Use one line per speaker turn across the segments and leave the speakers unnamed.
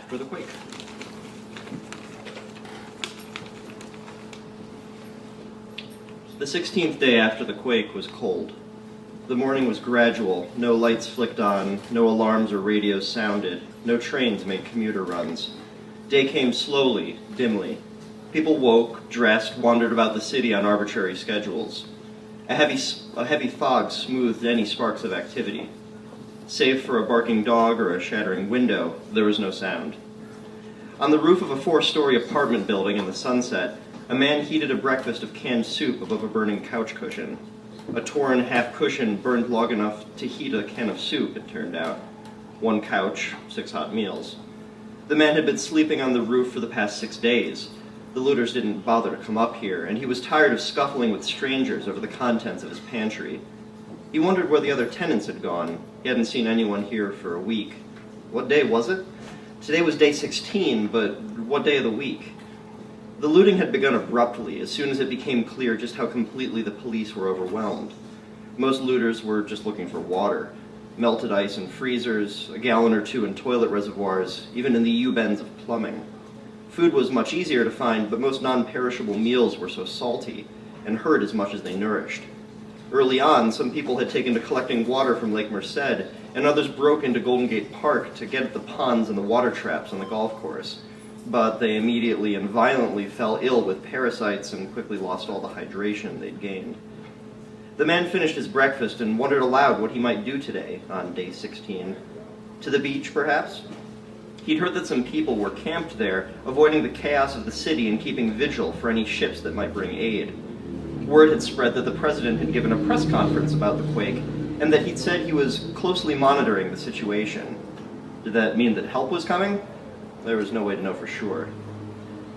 for the quake. The 16th day after the quake was cold. The morning was gradual, no lights flicked on, no alarms or radios sounded, no trains made commuter runs. Day came slowly, dimly. People woke, dressed, wandered about the city on arbitrary schedules. A heavy fog smoothed any sparks of activity. Save for a barking dog or a shattering window, there was no sound. On the roof of a 4-story apartment building in the sunset, a man heated a breakfast of canned soup above a burning couch cushion. A torn half cushion burned long enough to heat a can of soup, it turned out. 1 couch, 6 hot meals. The man had been sleeping on the roof for the past 6 days. The looters didn't bother to come up here, and he was tired of scuffling with strangers over the contents of his pantry. He wondered where the other tenants had gone. He hadn't seen anyone here for a week. What day was it? Today was day 16, but what day of the week? The looting had begun abruptly, as soon as it became clear just how completely the police were overwhelmed. Most looters were just looking for water. Melted ice in freezers, a gallon or 2 in toilet reservoirs, even in the U-bends of plumbing. Food was much easier to find, but most non-perishable meals were so salty, and hurt as much as they nourished. Early on, some people had taken to collecting water from Lake Merced, and others broke into Golden Gate Park to get at the ponds and the water traps on the golf course. But they immediately and violently fell ill with parasites and quickly lost all the hydration they'd gained. The man finished his breakfast and wondered aloud what he might do today, on day 16. To the beach, perhaps? He'd heard that some people were camped there, avoiding the chaos of the city and keeping vigil for any ships that might bring aid. Word had spread that the president had given a press conference about the quake, and that he'd said he was closely monitoring the situation. Did that mean that help was coming? There was no way to know for sure.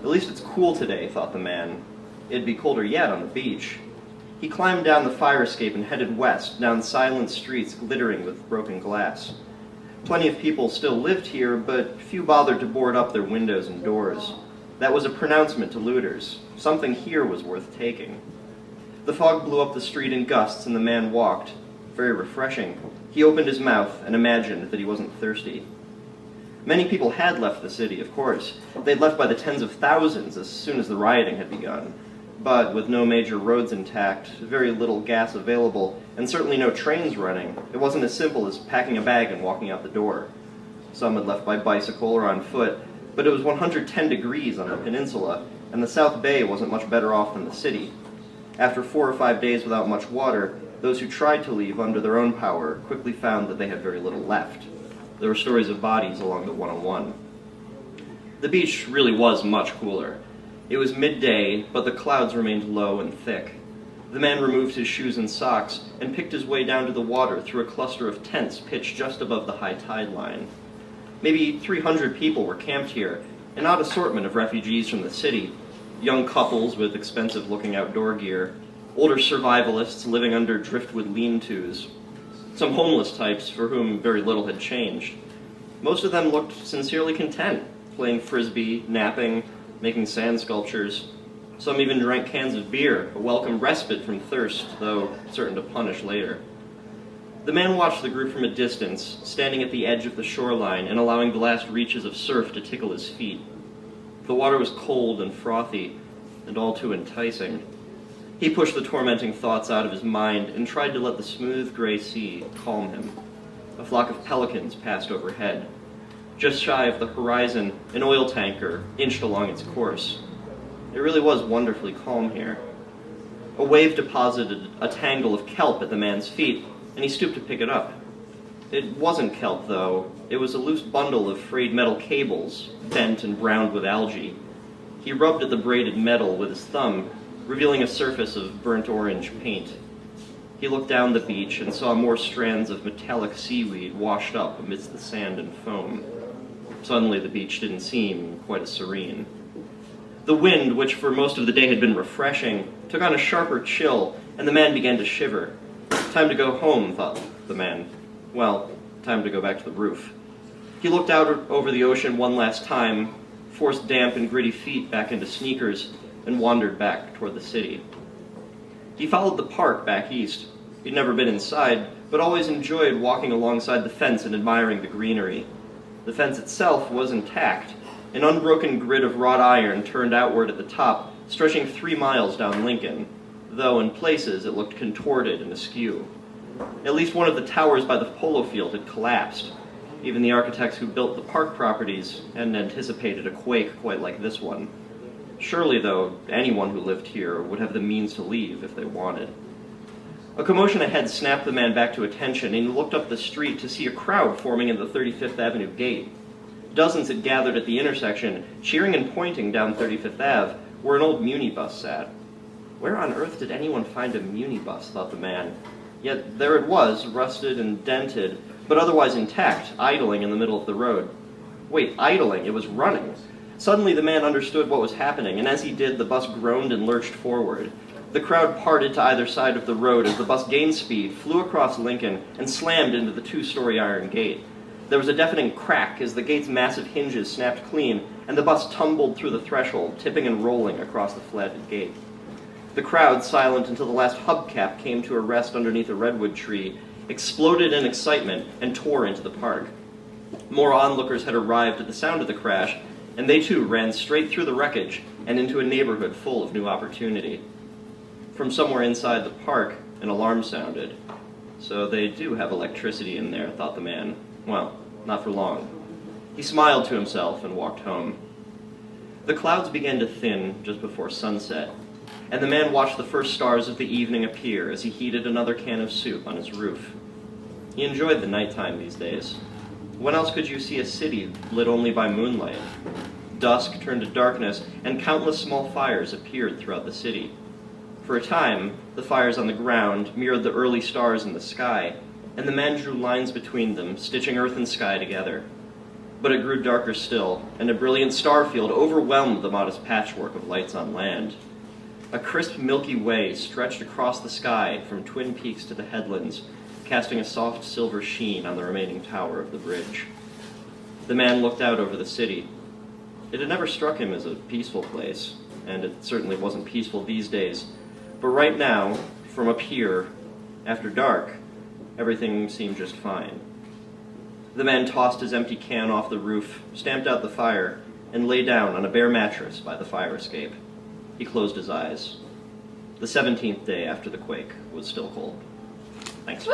At least it's cool today, thought the man. It'd be colder yet on the beach. He climbed down the fire escape and headed west, down silent streets glittering with broken glass. Plenty of people still lived here, but few bothered to board up their windows and doors. That was a pronouncement to looters. Something here was worth taking. The fog blew up the street in gusts, and the man walked. Very refreshing. He opened his mouth and imagined that he wasn't thirsty. Many people had left the city, of course. They'd left by the tens of thousands as soon as the rioting had begun. But with no major roads intact, very little gas available, and certainly no trains running, it wasn't as simple as packing a bag and walking out the door. Some had left by bicycle or on foot, but it was 110 degrees on the peninsula, and the South Bay wasn't much better off than the city. After 4 or 5 days without much water, those who tried to leave under their own power quickly found that they had very little left. There were stories of bodies along the 101. The beach really was much cooler. It was midday, but the clouds remained low and thick. The man removed his shoes and socks and picked his way down to the water through a cluster of tents pitched just above the high tide line. Maybe 300 people were camped here, an odd assortment of refugees from the city, young couples with expensive-looking outdoor gear, older survivalists living under driftwood lean-tos, some homeless types for whom very little had changed. Most of them looked sincerely content, playing frisbee, napping, making sand sculptures. Some even drank cans of beer, a welcome respite from thirst, though certain to punish later. The man watched the group from a distance, standing at the edge of the shoreline and allowing the last reaches of surf to tickle his feet. The water was cold and frothy, and all too enticing. He pushed the tormenting thoughts out of his mind and tried to let the smooth gray sea calm him. A flock of pelicans passed overhead. Just shy of the horizon, an oil tanker inched along its course. It really was wonderfully calm here. A wave deposited a tangle of kelp at the man's feet, and he stooped to pick it up. It wasn't kelp, though. It was a loose bundle of frayed metal cables, bent and browned with algae. He rubbed at the braided metal with his thumb, revealing a surface of burnt orange paint. He looked down the beach and saw more strands of metallic seaweed washed up amidst the sand and foam. Suddenly the beach didn't seem quite as serene. The wind, which for most of the day had been refreshing, took on a sharper chill, and the man began to shiver. Time to go home, thought the man. Well, time to go back to the roof. He looked out over the ocean one last time, forced damp and gritty feet back into sneakers, and wandered back toward the city. He followed the park back east. He'd never been inside, but always enjoyed walking alongside the fence and admiring the greenery. The fence itself was intact, an unbroken grid of wrought iron turned outward at the top, stretching 3 miles down Lincoln, though in places it looked contorted and askew. At least one of the towers by the polo field had collapsed. Even the architects who built the park properties hadn't anticipated a quake quite like this one. Surely, though, anyone who lived here would have the means to leave if they wanted. A commotion ahead snapped the man back to attention, and he looked up the street to see a crowd forming at the 35th Avenue gate. Dozens had gathered at the intersection, cheering and pointing down 35th Ave, where an old Muni bus sat. Where on earth did anyone find a Muni bus, thought the man. Yet there it was, rusted and dented, but otherwise intact, idling in the middle of the road. Wait, idling? It was running. Suddenly the man understood what was happening, and as he did, the bus groaned and lurched forward. The crowd parted to either side of the road as the bus gained speed, flew across Lincoln, and slammed into the 2-story iron gate. There was a deafening crack as the gate's massive hinges snapped clean, and the bus tumbled through the threshold, tipping and rolling across the flattened gate. The crowd, silent until the last hubcap came to a rest underneath a redwood tree, exploded in excitement and tore into the park. More onlookers had arrived at the sound of the crash, and they too ran straight through the wreckage and into a neighborhood full of new opportunity. From somewhere inside the park, an alarm sounded. So they do have electricity in there, thought the man. Well, not for long. He smiled to himself and walked home. The clouds began to thin just before sunset, and the man watched the first stars of the evening appear as he heated another can of soup on his roof. He enjoyed the nighttime these days. When else could you see a city lit only by moonlight? Dusk turned to darkness, and countless small fires appeared throughout the city. For a time, the fires on the ground mirrored the early stars in the sky, and the man drew lines between them, stitching earth and sky together. But it grew darker still, and a brilliant star field overwhelmed the modest patchwork of lights on land. A crisp Milky Way stretched across the sky from Twin Peaks to the headlands, casting a soft silver sheen on the remaining tower of the bridge. The man looked out over the city. It had never struck him as a peaceful place, and it certainly wasn't peaceful these days. But right now, from up here, after dark, everything seemed just fine. The man tossed his empty can off the roof, stamped out the fire, and lay down on a bare mattress by the fire escape. He closed his eyes. The 17th day after the quake was still cold. Thanks.
Woo!